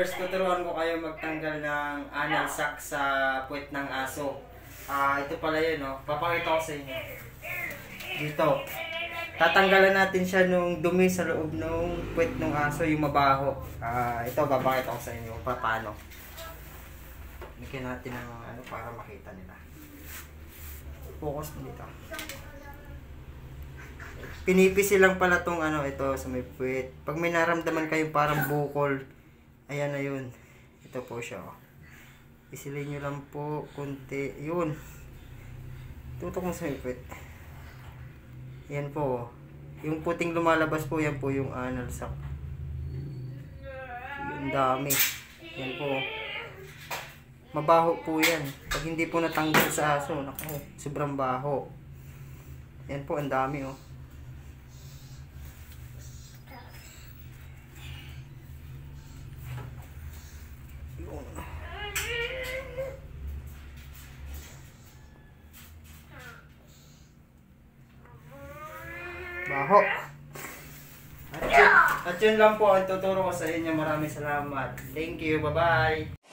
viewers, tuturuan ko kayo magtanggal ng anal sac sa puwet ng aso. Ito pala yun, no? Papakita ko sa inyo. Dito. Tatanggalan natin siya nung dumi sa loob ng puwet ng aso, yung mabaho. Ito, papakita ko sa inyo paano. Bigyan natin ng ano para makita nila. Focus mo dito. Pinipisi lang pala tong ano, ito sa may puwet. Pag may naramdaman kayong parang bukol, ayan na yun. Ito po siya. Isilin nyo lang po, kunti. Yun. Tutok mo sa may puwet. Yan po. Yung puting lumalabas po, yan po yung anal sac. Yung dami. Yan po. Mabaho po yan. Pag hindi po natanggal sa aso, naku, sobrang baho. Yan po, ang dami oh. Baho. At yun lang po ang tuturo ko sa inyo. Maraming salamat. Thank you. Bye-bye.